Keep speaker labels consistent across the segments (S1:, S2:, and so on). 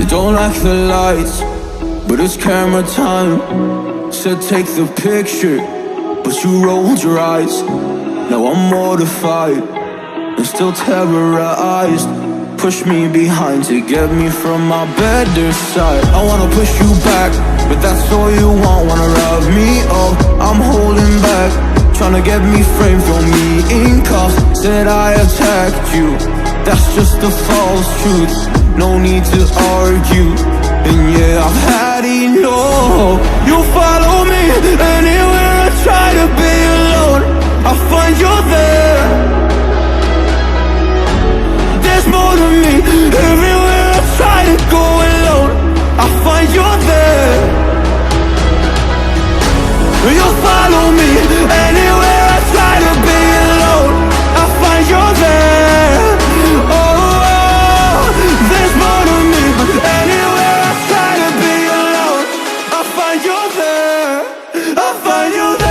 S1: You don't like the lights, but it's camera time. Said take the picture, but you rolled your eyes. Now I'm mortified and still terrorized. Push me behind to get me from my better side. I wanna push you back, but that's all you want. Wanna rub me up, I'm holding back. Tryna get me framed, throw me in cuffs. Said I attacked you, that's just a false truth. No need to argue, and yeah, I've had enough. You follow me anywhere I try to be alone, I find you there. There's more to me, everywhere I try to go alone, I find you there. You follow me anywhere I try to be alone, I find you there. Oh, there's more to me, anywhere I try to be alone, I find you there, I find you there.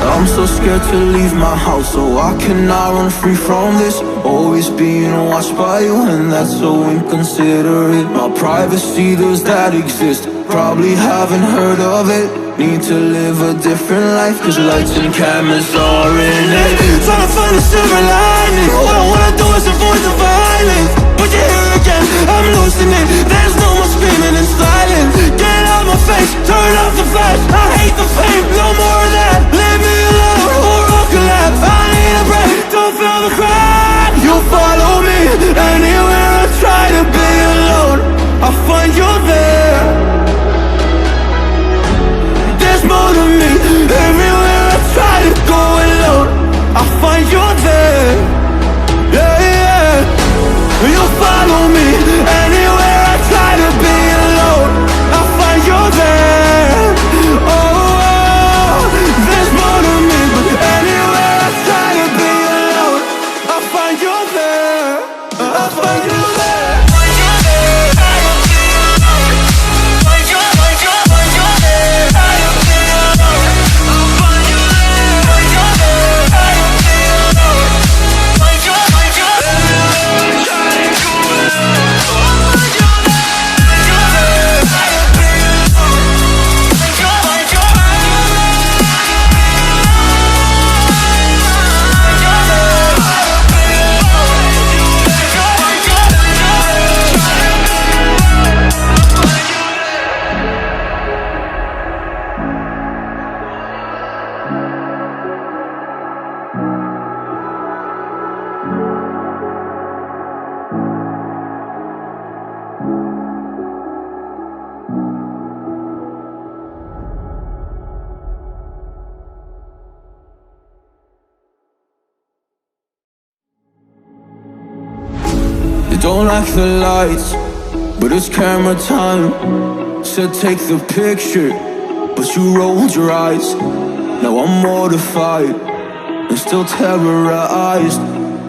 S1: I'm so scared to leave my house, so I cannot run free from this. Always being watched by you, and that's so inconsiderate. My privacy, does that exist? Probably haven't heard of it. Need to live a different life, cause lights and cameras are in it. Trying to find a silver lining, all I wanna do is avoid the violence. But you're here again, I'm losing it. There's no more screaming in silence. Get out my face, turn off the flash. I hate the fame, no more of that. Leave me alone, or I'll collapse. I need a break, don't feel the crack. You follow me anywhere I try to be alone, I find you there. There's more to me, everywhere I try to go alone, I find you there. Yeah, yeah. You follow me anywhere I try to be alone, I find you there. Oh, there's more to me, but anywhere I try to be alone, I find you there, I find you there. Don't like the lights, but it's camera time. Said take the picture, but you rolled your eyes. Now I'm mortified and still terrorized.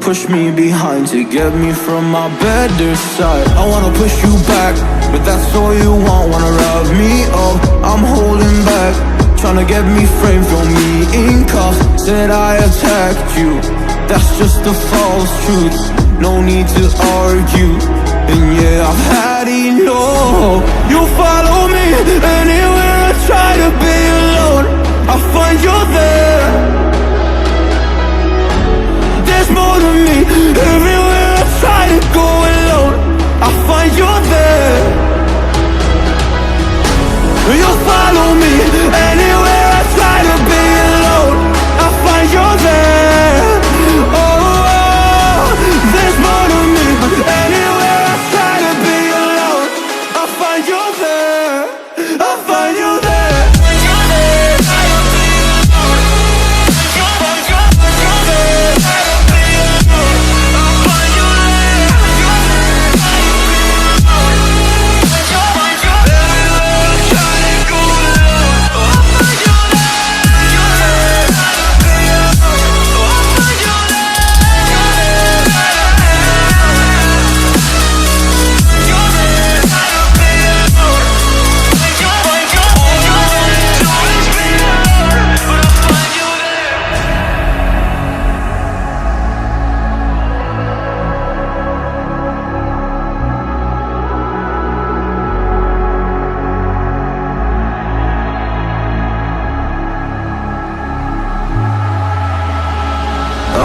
S1: Push me behind to get me from my better side. I wanna push you back, but that's all you want. Wanna rub me up, I'm holding back. Tryna get me framed, throw me in cuffs. Said I attacked you, that's just a false truth. No need to argue, and yeah, I've had enough. You follow me anywhere I try to be alone, I find you there. There's more to me, everywhere I try to go alone, I find you there. You follow me anywhere I try to be alone, I find you there. Oh,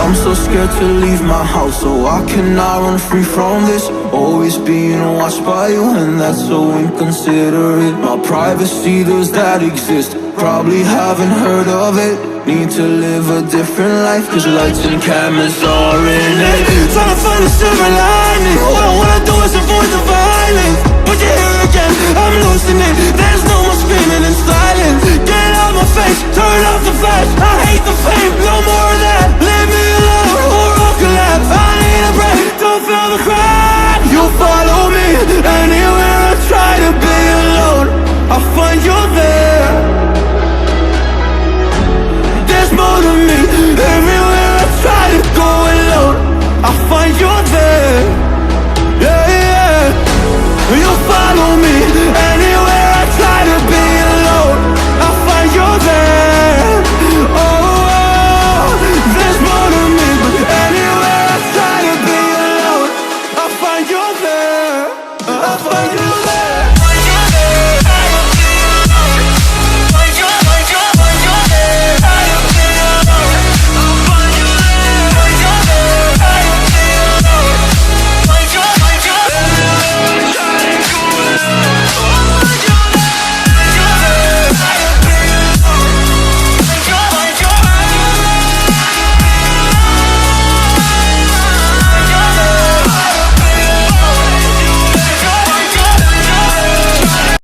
S1: I'm so scared to leave my house, so I cannot run free from this. Always being watched by you, and that's so inconsiderate. My privacy, does that exist? Probably haven't heard of it. Need to live a different life, cause lights and cameras are in it. Trying to find a silver lining. All I wanna do is avoid the violence, but you're here again, I'm losing it. There's no more screaming and silence. Get out my face, turn off the flash. I hate the fame.